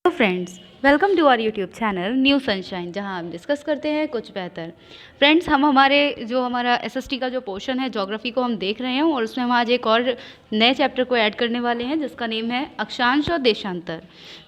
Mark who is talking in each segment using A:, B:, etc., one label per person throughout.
A: Friends, welcome to our YouTube channel New Sunshine, जहां हम discuss करते हैं कुछ बेहतर। फ्रेंड्स, हम हमारा एसएसटी का जो पोर्शन है ज्योग्राफी को हम देख रहे हैं और उसमें हम आज एक और नए चैप्टर को ऐड करने वाले हैं जिसका नेम है अक्षांश और देशांतर।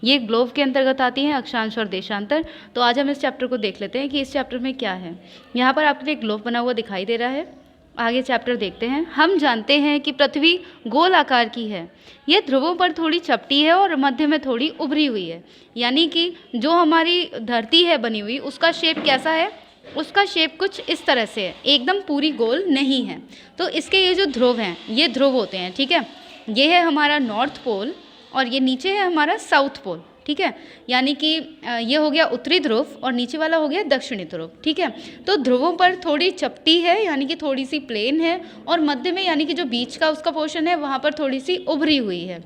A: ये ग्लोब के अंतर्गत आती है अक्षांश और देशांतर। तो आज हम इस चैप्टर को देख लेते हैं कि इस चैप्टर में क्या है। यहाँ पर आपके लिए ग्लोब बना हुआ दिखाई दे रहा है। आगे चैप्टर देखते हैं। हम जानते हैं कि पृथ्वी गोल आकार की है। यह ध्रुवों पर थोड़ी चपटी है और मध्य में थोड़ी उभरी हुई है। यानी कि जो हमारी धरती है बनी हुई, उसका शेप कैसा है? उसका शेप कुछ इस तरह से है, एकदम पूरी गोल नहीं है। तो इसके ये जो ध्रुव हैं, ये ध्रुव होते हैं, ठीक है। ये है हमारा नॉर्थ पोल और ये नीचे है हमारा साउथ पोल, ठीक है। यानी कि ये हो गया उत्तरी ध्रुव और नीचे वाला हो गया दक्षिणी ध्रुव, ठीक है। तो ध्रुवों पर थोड़ी चपटी है, यानी कि थोड़ी सी प्लेन है, और मध्य में यानी कि जो बीच का उसका पोर्शन है वहाँ पर थोड़ी सी उभरी हुई है।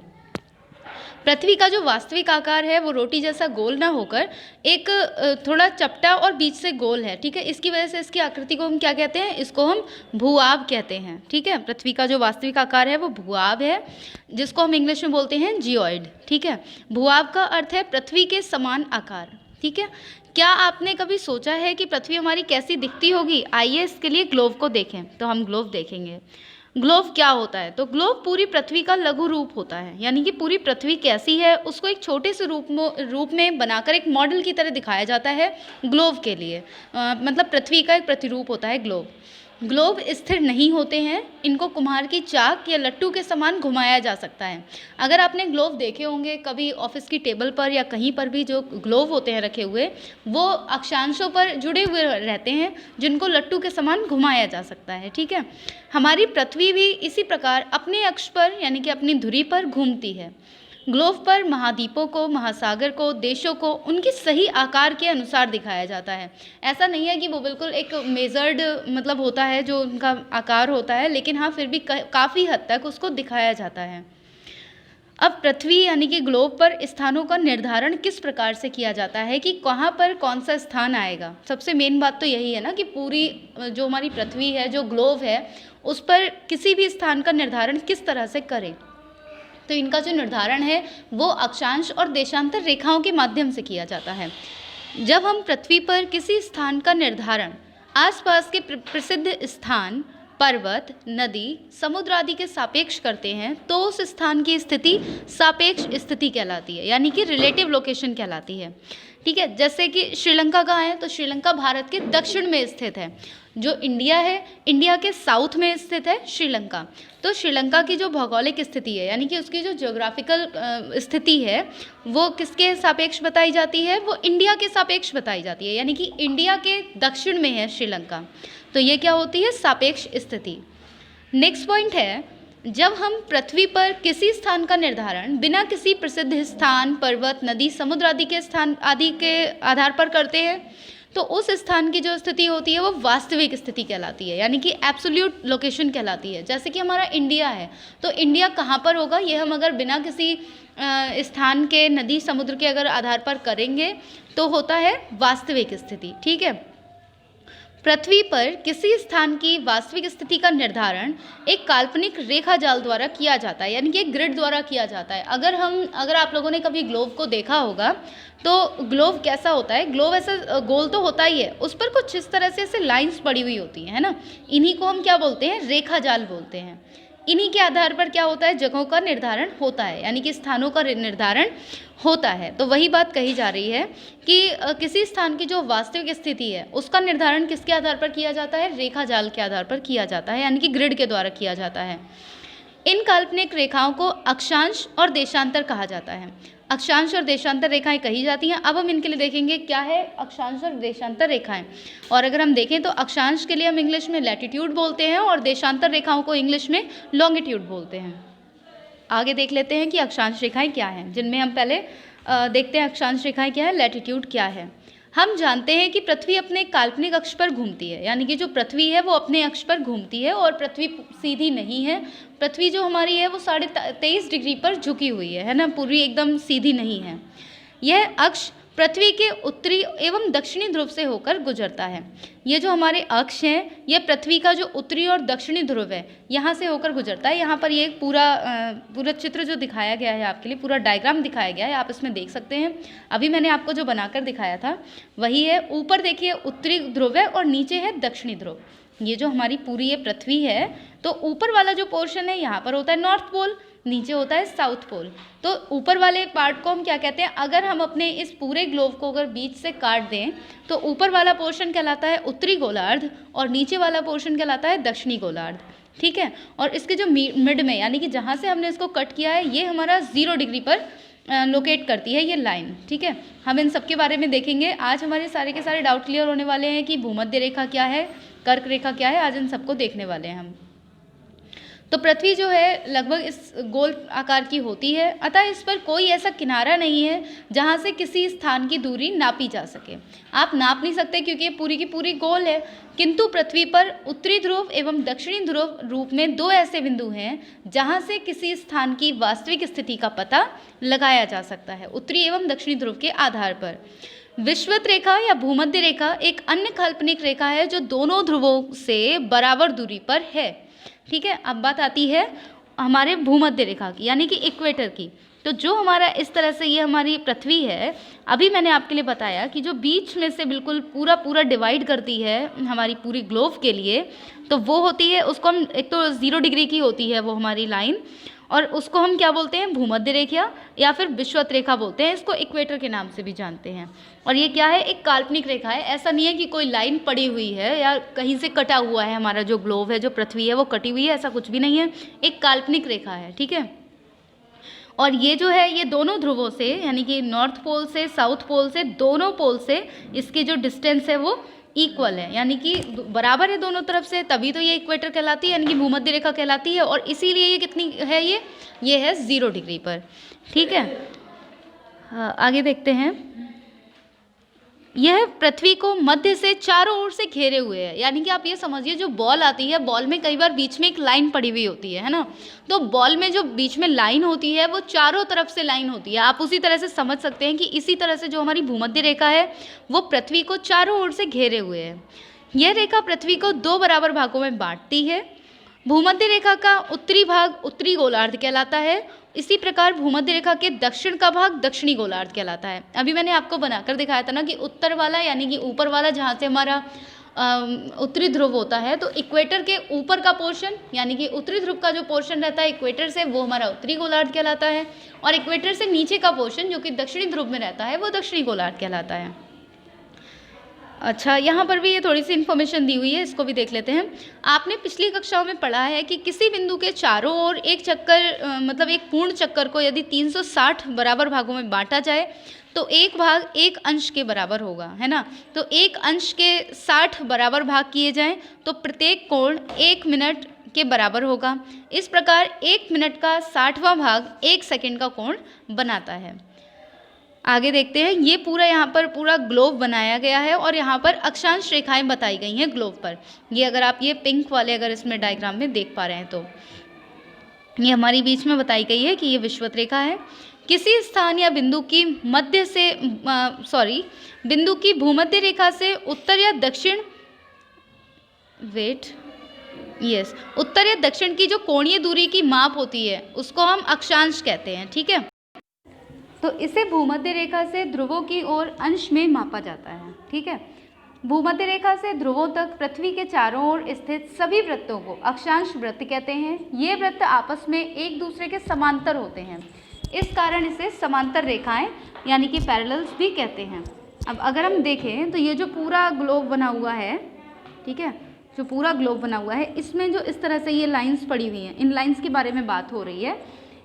A: पृथ्वी का जो वास्तविक आकार है वो रोटी जैसा गोल ना होकर एक थोड़ा चपटा और बीच से गोल है, ठीक है। इसकी वजह से इसकी आकृति को हम क्या कहते हैं? इसको हम भूआब कहते हैं, ठीक है। पृथ्वी का जो वास्तविक आकार है वो भूआब है, जिसको हम इंग्लिश में बोलते हैं जियोइड, ठीक है। भूआब का अर्थ है पृथ्वी के समान आकार, ठीक है। क्या आपने कभी सोचा है कि पृथ्वी हमारी कैसी दिखती होगी? आइए इसके लिए ग्लोब को देखें। तो हम ग्लोब देखेंगे। ग्लोब क्या होता है? तो ग्लोब पूरी पृथ्वी का लघु रूप होता है, यानी कि पूरी पृथ्वी कैसी है उसको एक छोटे से रूप में बनाकर एक मॉडल की तरह दिखाया जाता है ग्लोब के लिए। मतलब पृथ्वी का एक प्रतिरूप होता है ग्लोब। ग्लोब स्थिर नहीं होते हैं, इनको कुम्हार की चाक या लट्टू के समान घुमाया जा सकता है। अगर आपने ग्लोब देखे होंगे कभी ऑफिस की टेबल पर या कहीं पर भी, जो ग्लोब होते हैं रखे हुए, वो अक्षांशों पर जुड़े हुए रहते हैं जिनको लट्टू के समान घुमाया जा सकता है, ठीक है। हमारी पृथ्वी भी इसी प्रकार अपने अक्ष पर यानी कि अपनी धुरी पर घूमती है। ग्लोब पर महाद्वीपों को, महासागर को, देशों को उनके सही आकार के अनुसार दिखाया जाता है। ऐसा नहीं है कि वो बिल्कुल एक मेजर्ड मतलब होता है जो उनका आकार होता है, लेकिन हाँ फिर भी काफ़ी हद तक उसको दिखाया जाता है। अब पृथ्वी यानी कि ग्लोब पर स्थानों का निर्धारण किस प्रकार से किया जाता है कि कहाँ पर कौन सा स्थान आएगा? सबसे मेन बात तो यही है ना कि पूरी जो हमारी पृथ्वी है, जो ग्लोब है, उस पर किसी भी स्थान का निर्धारण किस तरह से करें। तो इनका जो निर्धारण है वो अक्षांश और देशांतर रेखाओं के माध्यम से किया जाता है। जब हम पृथ्वी पर किसी स्थान का निर्धारण आसपास के प्रसिद्ध स्थान, पर्वत, नदी, समुद्र आदि के सापेक्ष करते हैं तो उस स्थान की स्थिति सापेक्ष स्थिति कहलाती है, यानी कि रिलेटिव लोकेशन कहलाती है, ठीक है। जैसे कि श्रीलंका कहाँ है? तो श्रीलंका भारत के दक्षिण में स्थित है। जो इंडिया है, इंडिया के साउथ में स्थित है श्रीलंका। तो श्रीलंका की जो भौगोलिक स्थिति है, यानी कि उसकी जो ज्योग्राफिकल स्थिति है, वो किसके सापेक्ष बताई जाती है? वो इंडिया के सापेक्ष बताई जाती है, यानी कि इंडिया के दक्षिण में है श्रीलंका। तो ये क्या होती है? सापेक्ष स्थिति। नेक्स्ट पॉइंट है, जब हम पृथ्वी पर किसी स्थान का निर्धारण बिना किसी प्रसिद्ध स्थान, पर्वत, नदी, समुद्र आदि के आधार पर करते हैं तो उस स्थान की जो स्थिति होती है वो वास्तविक स्थिति कहलाती है, यानी कि एब्सोल्यूट लोकेशन कहलाती है। जैसे कि हमारा इंडिया है, तो इंडिया कहाँ पर होगा? ये हम अगर बिना किसी स्थान के, नदी, समुद्र के अगर आधार पर करेंगे तो होता है वास्तविक स्थिति, ठीक है। पृथ्वी पर किसी स्थान की वास्तविक स्थिति का निर्धारण एक काल्पनिक रेखा जाल द्वारा किया जाता है, यानी कि एक ग्रिड द्वारा किया जाता है। अगर आप लोगों ने कभी ग्लोब को देखा होगा तो ग्लोब कैसा होता है? ग्लोब ऐसा गोल तो होता ही है, उस पर कुछ इस तरह से ऐसे लाइंस पड़ी हुई होती हैं, है ना। इन्हीं को हम क्या बोलते हैं? रेखा जाल बोलते हैं। इन्हीं के आधार पर क्या होता है? जगहों का निर्धारण होता है, यानी कि स्थानों का निर्धारण होता है। तो वही बात कही जा रही है कि किसी स्थान की जो वास्तविक स्थिति है उसका निर्धारण किसके आधार पर किया जाता है? रेखा जाल के आधार पर किया जाता है, यानी कि ग्रिड के द्वारा किया जाता है। इन काल्पनिक रेखाओं को अक्षांश और देशांतर कहा जाता है। अक्षांश और देशांतर रेखाएं कही जाती हैं। अब हम इनके लिए देखेंगे क्या है अक्षांश और देशांतर रेखाएं। और अगर हम देखें तो अक्षांश के लिए हम इंग्लिश में लैटिट्यूड बोलते हैं और देशांतर रेखाओं को इंग्लिश में लॉन्गिट्यूड बोलते हैं। आगे देख लेते हैं कि अक्षांश रेखाएं क्या हैं, जिनमें हम पहले देखते हैं अक्षांश रेखाएं क्या है, लैटिट्यूड क्या है। हम जानते हैं कि पृथ्वी अपने काल्पनिक अक्ष पर घूमती है, यानी कि जो पृथ्वी है वो अपने अक्ष पर घूमती है और पृथ्वी सीधी नहीं है। पृथ्वी जो हमारी है वो 23.5 डिग्री पर झुकी हुई है ना, पूरी एकदम सीधी नहीं है। यह अक्ष पृथ्वी के उत्तरी एवं दक्षिणी ध्रुव से होकर गुजरता है। ये जो हमारे अक्ष हैं, ये पृथ्वी का जो उत्तरी और दक्षिणी ध्रुव है, यहाँ से होकर गुजरता है। यहाँ पर ये एक पूरा चित्र जो दिखाया गया है आपके लिए, पूरा डायग्राम दिखाया गया है, आप इसमें देख सकते हैं। अभी मैंने आपको जो बनाकर दिखाया था वही है। ऊपर देखिए उत्तरी ध्रुव है और नीचे है दक्षिणी ध्रुव। ये जो हमारी पूरी ये पृथ्वी है, तो ऊपर वाला जो पोर्शन है यहाँ पर होता है नॉर्थ पोल, नीचे होता है साउथ पोल। तो ऊपर वाले पार्ट को हम क्या कहते हैं, अगर हम अपने इस पूरे ग्लोब को अगर बीच से काट दें तो ऊपर वाला पोर्शन कहलाता है उत्तरी गोलार्ध और नीचे वाला पोर्शन कहलाता है दक्षिणी गोलार्ध। ठीक है, और इसके जो मिड में यानी कि जहाँ से हमने इसको कट किया है, ये हमारा 0 डिग्री पर लोकेट करती है ये लाइन। ठीक है, हम इन सब के बारे में देखेंगे। आज हमारे सारे के सारे डाउट क्लियर होने वाले हैं कि भूमध्य रेखा क्या है, कर्क रेखा क्या है, आज इन सबको देखने वाले हैं हम। तो पृथ्वी जो है लगभग इस गोल आकार की होती है, अतः इस पर कोई ऐसा किनारा नहीं है जहाँ से किसी स्थान की दूरी नापी जा सके। आप नाप नहीं सकते क्योंकि ये पूरी की पूरी गोल है। किंतु पृथ्वी पर उत्तरी ध्रुव एवं दक्षिणी ध्रुव रूप में 2 ऐसे बिंदु हैं जहाँ से किसी स्थान की वास्तविक स्थिति का पता लगाया जा सकता है, उत्तरी एवं दक्षिणी ध्रुव के आधार पर। विषुवत रेखा या भूमध्य रेखा एक अन्य काल्पनिक रेखा है जो दोनों ध्रुवों से बराबर दूरी पर है। ठीक है, अब बात आती है हमारे भूमध्य रेखा की, यानी कि इक्वेटर की। तो जो हमारा इस तरह से ये हमारी पृथ्वी है, अभी मैंने आपके लिए बताया कि जो बीच में से बिल्कुल पूरा डिवाइड करती है हमारी पूरी ग्लोब के लिए, तो वो होती है, उसको हम एक तो 0 डिग्री की होती है वो हमारी लाइन, और उसको हम क्या बोलते हैं, भूमध्य रेखा या फिर विषुवत रेखा बोलते हैं। इसको इक्वेटर के नाम से भी जानते हैं। और ये क्या है, एक काल्पनिक रेखा है। ऐसा नहीं है कि कोई लाइन पड़ी हुई है या कहीं से कटा हुआ है हमारा जो ग्लोब है, जो पृथ्वी है वो कटी हुई है, ऐसा कुछ भी नहीं है। एक काल्पनिक रेखा है। ठीक है, और ये जो है ये दोनों ध्रुवों से, यानी कि नॉर्थ पोल से साउथ पोल से, दोनों पोल से इसकी जो डिस्टेंस है वो इक्वल है, यानी कि बराबर है दोनों तरफ से, तभी तो ये इक्वेटर कहलाती है, यानी कि भूमध्य रेखा कहलाती है। और इसीलिए ये कितनी है, ये है 0 डिग्री पर। ठीक है, आगे देखते हैं। यह पृथ्वी को मध्य से चारों ओर से घेरे हुए है, यानी कि आप ये समझिए जो बॉल आती है, बॉल में कई बार बीच में एक लाइन पड़ी हुई होती है ना, तो बॉल में जो बीच में लाइन होती है वो चारों तरफ से लाइन होती है। आप उसी तरह से समझ सकते हैं कि इसी तरह से जो हमारी भूमध्य रेखा है वो पृथ्वी को चारों ओर से घेरे हुए है। यह रेखा पृथ्वी को 2 बराबर भागों में बांटती है। भूमध्य रेखा का उत्तरी भाग उत्तरी गोलार्ध कहलाता है। इसी प्रकार भूमध्य रेखा के दक्षिण का भाग दक्षिणी गोलार्ध कहलाता है। अभी मैंने आपको बनाकर दिखाया था ना कि उत्तर वाला यानी कि ऊपर वाला जहाँ से हमारा उत्तरी ध्रुव होता है, तो इक्वेटर के ऊपर का पोर्शन यानी कि उत्तरी ध्रुव का जो पोर्शन रहता है इक्वेटर से, वो हमारा उत्तरी गोलार्ध कहलाता है। और इक्वेटर से नीचे का पोर्शन जो कि दक्षिणी ध्रुव में रहता है वो दक्षिणी गोलार्ध कहलाता है। अच्छा, यहाँ पर भी ये थोड़ी सी इन्फॉर्मेशन दी हुई है, इसको भी देख लेते हैं। आपने पिछली कक्षाओं में पढ़ा है कि किसी बिंदु के चारों ओर एक चक्कर मतलब एक पूर्ण चक्कर को यदि 360 बराबर भागों में बांटा जाए तो एक भाग एक अंश के बराबर होगा, है ना। तो एक अंश के 60 बराबर भाग किए जाएं तो प्रत्येक कोण 1 मिनट के बराबर होगा। इस प्रकार 1 मिनट का 60वां भाग 1 सेकंड का कोण बनाता है। आगे देखते हैं। ये पूरा यहाँ पर पूरा ग्लोब बनाया गया है और यहाँ पर अक्षांश रेखाएं बताई गई हैं ग्लोब पर। ये अगर आप ये पिंक वाले अगर इसमें डायग्राम में देख पा रहे हैं तो ये हमारी बीच में बताई गई है कि ये विषुवत रेखा है। किसी स्थान या बिंदु की मध्य से बिंदु की भूमध्य रेखा से उत्तर या दक्षिण उत्तर या दक्षिण की जो कोणीय दूरी की माप होती है उसको हम अक्षांश कहते हैं। ठीक है, तो इसे भूमध्य रेखा से ध्रुवों की ओर अंश में मापा जाता है। ठीक है, भूमध्य रेखा से ध्रुवों तक पृथ्वी के चारों ओर स्थित सभी वृत्तों को अक्षांश वृत्त कहते हैं। ये वृत्त आपस में एक दूसरे के समांतर होते हैं, इस कारण इसे समांतर रेखाएं यानी कि पैरेलल्स भी कहते हैं। अब अगर हम देखें तो ये जो पूरा ग्लोब बना हुआ है, ठीक है, जो पूरा ग्लोब बना हुआ है, इसमें जो इस तरह से ये लाइंस पड़ी हुई हैं, इन लाइंस के बारे में बात हो रही है।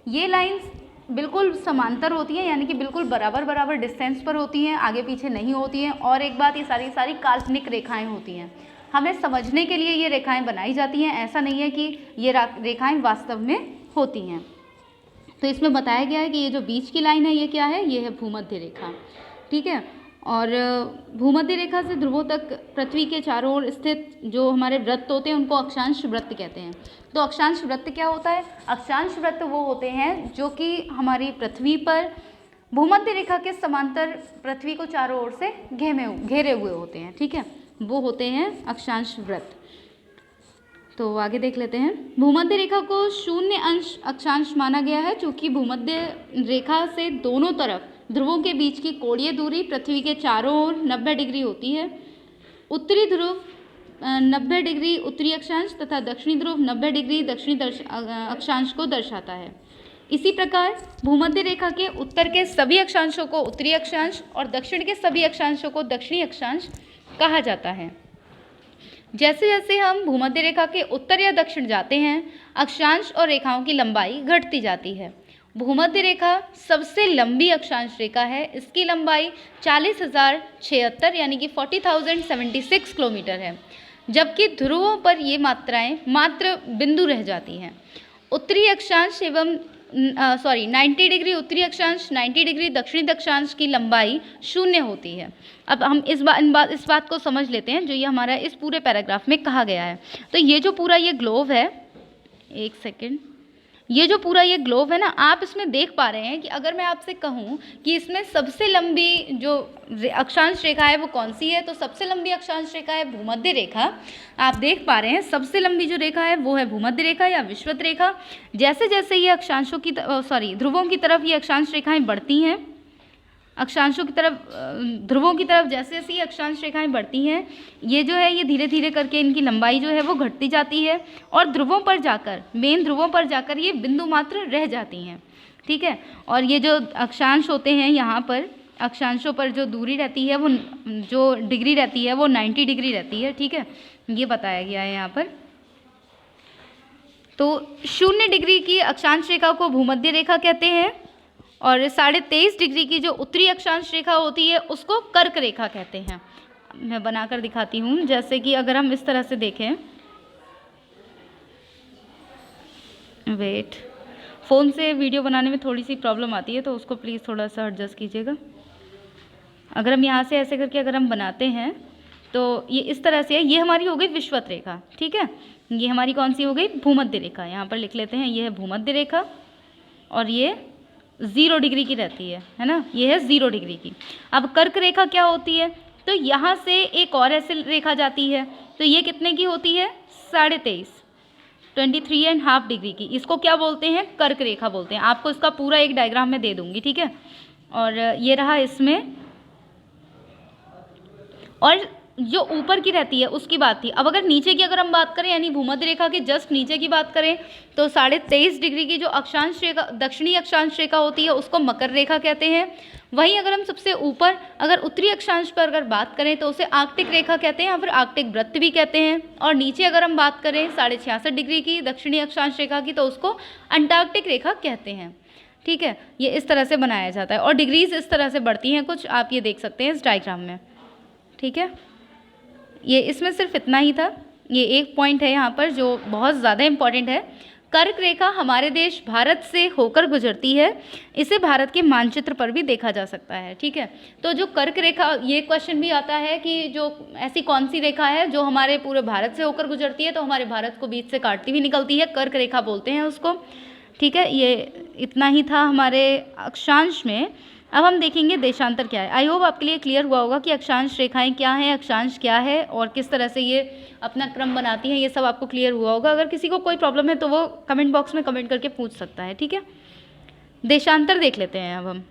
A: ये लाइंस बिल्कुल समांतर होती हैं, यानी कि बिल्कुल बराबर डिस्टेंस पर होती हैं, आगे पीछे नहीं होती हैं। और एक बात, ये सारी काल्पनिक रेखाएं होती हैं। हमें समझने के लिए ये रेखाएं बनाई जाती हैं, ऐसा नहीं है कि ये रेखाएं वास्तव में होती हैं। तो इसमें बताया गया है कि ये जो बीच की लाइन है ये क्या है, ये है भूमध्य रेखा। ठीक है, और भूमध्य रेखा से ध्रुवों तक पृथ्वी के चारों ओर स्थित जो हमारे वृत्त होते हैं उनको अक्षांश वृत्त कहते हैं। तो अक्षांश वृत्त क्या होता है? अक्षांश वृत्त वो होते हैं जो कि हमारी पृथ्वी पर भूमध्य रेखा के समांतर पृथ्वी को चारों ओर से घेरे हुए होते हैं, ठीक है, वो होते हैं अक्षांश वृत्त। तो आगे देख लेते हैं। भूमध्य रेखा को 0 अक्षांश माना गया है, क्योंकि भूमध्य रेखा से दोनों तरफ ध्रुवों के बीच की कोणीय दूरी पृथ्वी के चारों ओर 90 डिग्री होती है। उत्तरी ध्रुव 90 डिग्री उत्तरी अक्षांश तथा दक्षिणी ध्रुव 90 डिग्री दक्षिणी अक्षांश को दर्शाता है। इसी प्रकार भूमध्य रेखा के उत्तर के सभी अक्षांशों को उत्तरी अक्षांश और दक्षिण के सभी अक्षांशों को दक्षिणी अक्षांश कहा जाता है। जैसे जैसे हम भूमध्य रेखा के उत्तर या दक्षिण जाते हैं, अक्षांश और रेखाओं की लंबाई घटती जाती है। भूमध्य रेखा सबसे लंबी अक्षांश रेखा है। इसकी लंबाई 40,076 यानी कि 40,076 किलोमीटर है, जबकि ध्रुवों पर ये मात्राएं मात्र बिंदु रह जाती हैं। उत्तरी अक्षांश एवं 90 डिग्री उत्तरी अक्षांश 90 डिग्री दक्षिणी अक्षांश की लंबाई 0 होती है। अब हम इस बात को समझ लेते हैं जो ये हमारा इस पूरे पैराग्राफ में कहा गया है। तो ये जो पूरा ये ग्लोब है, एक सेकेंड, ये जो पूरा ये ग्लोब है ना, आप इसमें देख पा रहे हैं कि अगर मैं आपसे कहूँ कि इसमें सबसे लंबी जो अक्षांश रेखा है वो कौन सी है, तो सबसे लंबी अक्षांश रेखा है भूमध्य रेखा। आप देख पा रहे हैं सबसे लंबी जो रेखा है वो है भूमध्य रेखा या विषुवत रेखा। जैसे जैसे ये अक्षांशों की ध्रुवों की तरफ ये अक्षांश रेखाएं बढ़ती हैं, अक्षांशों की तरफ ध्रुवों की तरफ जैसे जैसे ये अक्षांश रेखाएं बढ़ती हैं, ये जो है ये धीरे धीरे करके इनकी लंबाई जो है वो घटती जाती है और ध्रुवों पर जाकर मेन ध्रुवों पर जाकर ये बिंदु मात्र रह जाती हैं, ठीक है। और ये जो अक्षांश होते हैं यहाँ पर अक्षांशों पर जो दूरी रहती है वो जो डिग्री रहती है वो 90 डिग्री रहती है, ठीक है, ये बताया गया है यहाँ पर। तो 0 डिग्री की अक्षांश रेखा को भूमध्य रेखा कहते हैं और 23.5 डिग्री की जो उत्तरी अक्षांश रेखा होती है उसको कर्क रेखा कहते हैं। मैं बनाकर दिखाती हूँ, जैसे कि अगर हम इस तरह से देखें, वेट, फ़ोन से वीडियो बनाने में थोड़ी सी प्रॉब्लम आती है तो उसको प्लीज़ थोड़ा सा एडजस्ट कीजिएगा। अगर हम यहाँ से ऐसे करके अगर हम बनाते हैं तो ये इस तरह से है, ये हमारी हो गई विषुवत रेखा, ठीक है, ये हमारी कौन सी हो गई भूमध्य रेखा। यहाँ पर लिख लेते हैं, ये है भूमध्य रेखा और ये 0 डिग्री की रहती है ना, ये है 0 डिग्री की। अब कर्क रेखा क्या होती है, तो यहाँ से एक और ऐसे रेखा जाती है, तो ये कितने की होती है 23.5 डिग्री की। इसको क्या बोलते हैं, कर्क रेखा बोलते हैं। आपको इसका पूरा एक डायग्राम में दे दूंगी, ठीक है। और ये रहा इसमें, और जो ऊपर की रहती है उसकी बात थी। अब अगर नीचे की अगर हम बात करें यानी भूमध्य रेखा के जस्ट नीचे की बात करें तो 23.5 डिग्री की जो अक्षांश रेखा दक्षिणी अक्षांश रेखा होती है उसको मकर रेखा कहते हैं। वहीं अगर हम सबसे ऊपर अगर उत्तरी अक्षांश पर अगर बात करें तो उसे आर्कटिक रेखा कहते हैं या फिर आर्कटिक वृत्त भी कहते हैं। और नीचे अगर हम बात करें 66.5 डिग्री की दक्षिणी अक्षांश रेखा की तो उसको अंटार्कटिक रेखा कहते हैं, ठीक है। ये इस तरह से बनाया जाता है और डिग्रीज इस तरह से बढ़ती हैं कुछ, आप ये देख सकते हैं इस डायग्राम में, ठीक है। ये इसमें सिर्फ इतना ही था, ये एक पॉइंट है यहाँ पर जो बहुत ज़्यादा इम्पॉर्टेंट है। कर्क रेखा हमारे देश भारत से होकर गुजरती है, इसे भारत के मानचित्र पर भी देखा जा सकता है, ठीक है। तो जो कर्क रेखा, ये क्वेश्चन भी आता है कि जो ऐसी कौन सी रेखा है जो हमारे पूरे भारत से होकर गुजरती है, तो हमारे भारत को बीच से काटती हुई निकलती है, कर्क रेखा बोलते हैं उसको, ठीक है। ये इतना ही था हमारे अक्षांश में। अब हम देखेंगे देशांतर क्या है। आई होप आपके लिए क्लियर हुआ होगा कि अक्षांश रेखाएं क्या हैं, अक्षांश क्या है और किस तरह से ये अपना क्रम बनाती हैं, ये सब आपको क्लियर हुआ होगा। अगर किसी को कोई प्रॉब्लम है तो वो कमेंट बॉक्स में कमेंट करके पूछ सकता है, ठीक है। देशांतर देख लेते हैं। अब हम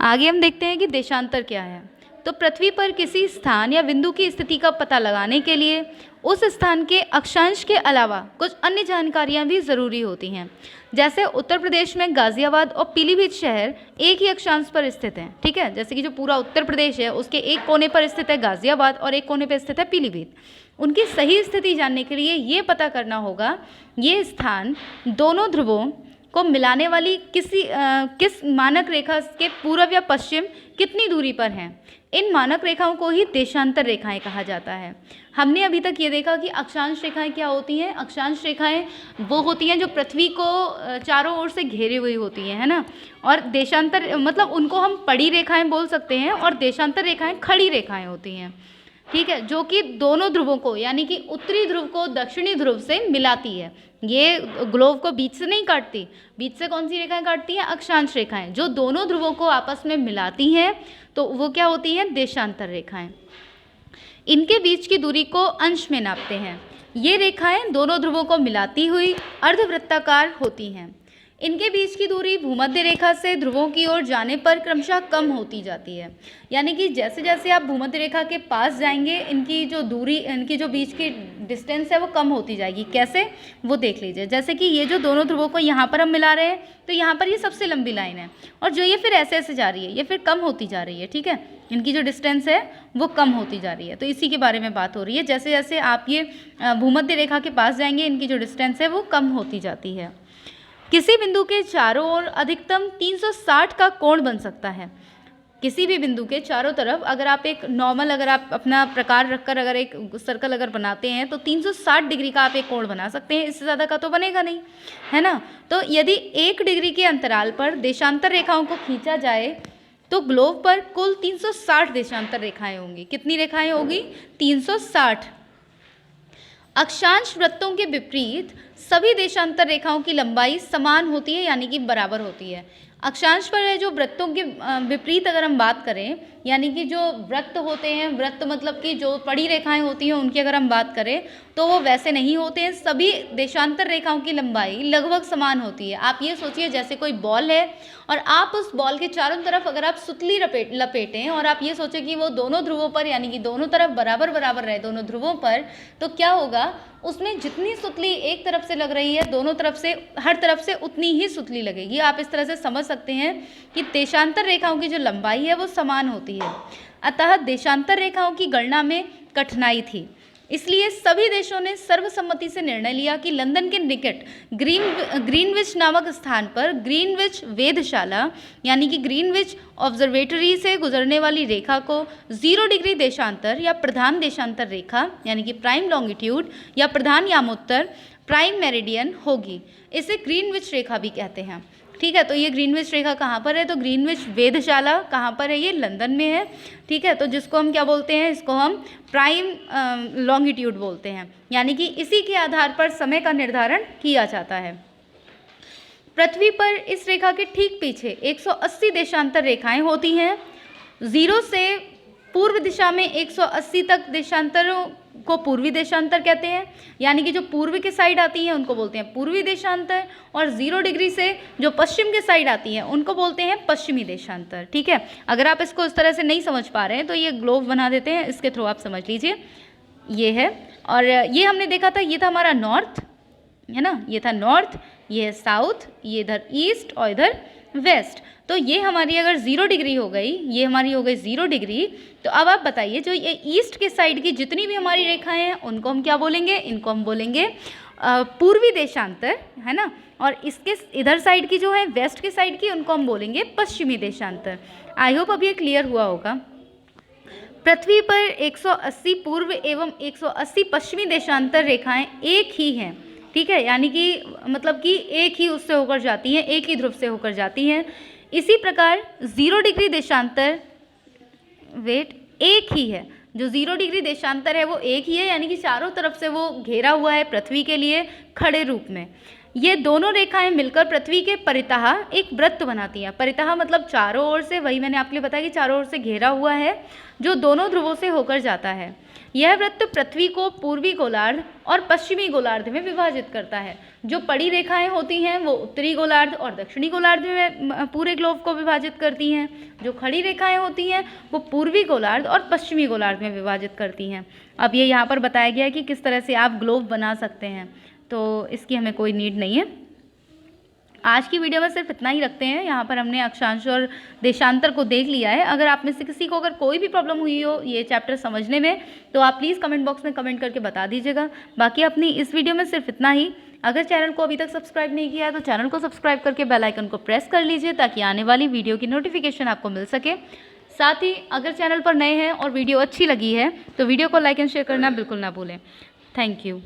A: आगे हम देखते हैं कि देशांतर क्या है। तो पृथ्वी पर किसी स्थान या बिंदु की स्थिति का पता लगाने के लिए उस स्थान के अक्षांश के अलावा कुछ अन्य जानकारियां भी ज़रूरी होती हैं। जैसे उत्तर प्रदेश में गाज़ियाबाद और पीलीभीत शहर एक ही अक्षांश पर स्थित हैं, ठीक है। जैसे कि जो पूरा उत्तर प्रदेश है उसके एक कोने पर स्थित है गाज़ियाबाद और एक कोने पर स्थित है पीलीभीत। उनकी सही स्थिति जानने के लिए ये पता करना होगा ये स्थान दोनों ध्रुवों को मिलाने वाली किस मानक रेखा के पूर्व या पश्चिम कितनी दूरी पर हैं। इन मानक रेखाओं को ही देशांतर रेखाएं कहा जाता है। हमने अभी तक ये देखा कि अक्षांश रेखाएं क्या होती हैं। अक्षांश रेखाएं वो होती हैं जो पृथ्वी को चारों ओर से घेरे हुई होती हैं, है ना। और देशांतर मतलब उनको हम पड़ी रेखाएं बोल सकते हैं और देशांतर रेखाएं खड़ी रेखाएं होती हैं, ठीक है, जो कि दोनों ध्रुवों को यानी कि उत्तरी ध्रुव को दक्षिणी ध्रुव से मिलाती है। ये ग्लोब को बीच से नहीं काटती, बीच से कौन सी रेखाएं काटती हैं? अक्षांश रेखाएं, जो दोनों ध्रुवों को आपस में मिलाती हैं तो वो क्या होती हैं? देशांतर रेखाएं। इनके बीच की दूरी को अंश में नापते हैं। ये रेखाएं दोनों ध्रुवों को मिलाती हुई अर्धवृत्ताकार होती हैं। इनके बीच की दूरी भूमध्य रेखा से ध्रुवों की ओर जाने पर क्रमशः कम होती जाती है। यानी कि जैसे जैसे आप भूमध्य रेखा के पास जाएंगे इनकी जो दूरी, इनकी जो बीच की डिस्टेंस है वो कम होती जाएगी। कैसे? वो देख लीजिए। जैसे कि ये जो दोनों ध्रुवों को यहाँ पर हम मिला रहे हैं तो यहाँ पर ये सबसे लंबी लाइन है, और जो ये फिर ऐसे ऐसे जा रही है ये फिर कम होती जा रही है। ठीक है, इनकी जो डिस्टेंस है वो कम होती जा रही है। तो इसी के बारे में बात हो रही है। जैसे जैसे आप ये भूमध्य रेखा के पास जाएंगे इनकी जो डिस्टेंस है वो कम होती जाती है। किसी बिंदु के चारों ओर अधिकतम 360 का कोण बन सकता है। किसी भी बिंदु के चारों तरफ अगर आप एक नॉर्मल, अगर आप अपना प्रकार रखकर अगर एक सर्कल अगर बनाते हैं तो 360 डिग्री का आप एक कोण बना सकते हैं। इससे ज़्यादा का तो बनेगा नहीं, है ना। तो यदि 1 डिग्री के अंतराल पर देशांतर रेखाओं को खींचा जाए तो ग्लोब पर कुल 360 देशांतर रेखाएं होंगी। कितनी रेखाएं होगी? 360। अक्षांश वृत्तों के विपरीत सभी देशांतर रेखाओं की लंबाई समान होती है, यानी कि बराबर होती है। अक्षांश पर जो वृत्तों के विपरीत अगर हम बात करें, यानी कि जो वृत्त होते हैं, वृत्त मतलब कि जो पड़ी रेखाएं होती हैं उनकी अगर हम बात करें तो वो वैसे नहीं होते हैं। सभी देशांतर रेखाओं की लंबाई लगभग समान होती है। आप ये सोचिए जैसे कोई बॉल है और आप उस बॉल के चारों तरफ अगर आप सुतली लपेटें और आप ये सोचें कि वो दोनों ध्रुवों पर यानी कि दोनों तरफ बराबर बराबर रहे दोनों ध्रुवों पर, तो क्या होगा? उसमें जितनी सुतली एक तरफ से लग रही है दोनों तरफ से, हर तरफ से उतनी ही सुतली लगेगी। आप इस तरह से समझ सकते हैं कि देशांतर रेखाओं की जो लंबाई है वो समान होती है। अतः देशांतर रेखाओं की गणना में कठिनाई थी, इसलिए सभी देशों ने सर्वसम्मति से निर्णय लिया कि लंदन के निकट ग्रीनविच नामक स्थान पर ग्रीनविच वेधशाला यानी कि ग्रीनविच ऑब्जर्वेटरी से गुजरने वाली रेखा को 0 डिग्री देशांतर या प्रधान देशांतर रेखा यानी कि प्राइम लॉन्गिट्यूड या प्रधान यामोत्तर प्राइम मेरिडियन होगी। इसे ग्रीनविच रेखा भी कहते हैं। ठीक है, तो ये ग्रीनविच रेखा कहाँ पर है? तो ग्रीनविच वेधशाला कहाँ पर है? ये लंदन में है। ठीक है, तो जिसको हम क्या बोलते हैं? इसको हम प्राइम लॉन्गिट्यूड बोलते हैं, यानी कि इसी के आधार पर समय का निर्धारण किया जाता है। पृथ्वी पर इस रेखा के ठीक पीछे 180 देशांतर रेखाएं होती हैं। 0 से पूर्व दिशा में 180 तक देशांतरों को पूर्वी देशांतर कहते हैं, यानी कि जो पूर्व के साइड आती हैं उनको बोलते हैं पूर्वी देशांतर, और 0 डिग्री से जो पश्चिम के साइड आती हैं उनको बोलते हैं पश्चिमी देशांतर। ठीक है, अगर आप इसको इस तरह से नहीं समझ पा रहे हैं तो ये ग्लोब बना देते हैं, इसके थ्रू आप समझ लीजिए। ये है, और ये हमने देखा था, ये था हमारा नॉर्थ, है ना, ये था नॉर्थ, ये है साउथ, ये इधर ईस्ट और इधर वेस्ट। तो ये हमारी अगर 0 डिग्री हो गई, ये हमारी हो गई 0 डिग्री, तो अब आप बताइए जो ये ईस्ट के साइड की जितनी भी हमारी रेखाएं हैं उनको हम क्या बोलेंगे? इनको हम बोलेंगे पूर्वी देशांतर, है ना, और इसके इधर साइड की जो है वेस्ट के साइड की उनको हम बोलेंगे पश्चिमी देशांतर। आई होप अब ये क्लियर हुआ होगा। पृथ्वी पर 180 पूर्व एवं 180 पश्चिमी देशांतर रेखाएं एक ही हैं। ठीक है, यानी कि मतलब कि एक ही उससे होकर जाती हैं, एक ही ध्रुव से होकर जाती हैं। इसी प्रकार 0 डिग्री देशांतर एक ही है, जो 0 डिग्री देशांतर है वो एक ही है, यानी कि चारों तरफ से वो घेरा हुआ है पृथ्वी के लिए खड़े रूप में। ये दोनों रेखाएं मिलकर पृथ्वी के परितः एक वृत्त बनाती हैं। परितः मतलब चारों ओर से, वही मैंने आपके लिए बताया कि चारों ओर से घेरा हुआ है जो दोनों ध्रुवों से होकर जाता है। यह वृत्त पृथ्वी को पूर्वी गोलार्ध और पश्चिमी गोलार्ध में विभाजित करता है। जो पड़ी रेखाएं होती हैं वो उत्तरी गोलार्ध और दक्षिणी गोलार्ध में पूरे ग्लोब को विभाजित करती हैं। जो खड़ी रेखाएं होती हैं वो पूर्वी गोलार्ध और पश्चिमी गोलार्ध में विभाजित करती हैं। अब ये यहाँ पर बताया गया है कि किस तरह से आप ग्लोब बना सकते हैं, तो इसकी हमें कोई नीड नहीं है। आज की वीडियो में सिर्फ इतना ही रखते हैं। यहाँ पर हमने अक्षांश और देशांतर को देख लिया है। अगर आप में से किसी को अगर कोई भी प्रॉब्लम हुई हो ये चैप्टर समझने में तो आप प्लीज़ कमेंट बॉक्स में कमेंट करके बता दीजिएगा। बाकी अपनी इस वीडियो में सिर्फ इतना ही। अगर चैनल को अभी तक सब्सक्राइब नहीं किया है तो चैनल को सब्सक्राइब करके बेल आइकन को प्रेस कर लीजिए ताकि आने वाली वीडियो की नोटिफिकेशन आपको मिल सके। साथ ही अगर चैनल पर नए हैं और वीडियो अच्छी लगी है तो वीडियो को लाइक एंड शेयर करना बिल्कुल ना भूलें। Thank you.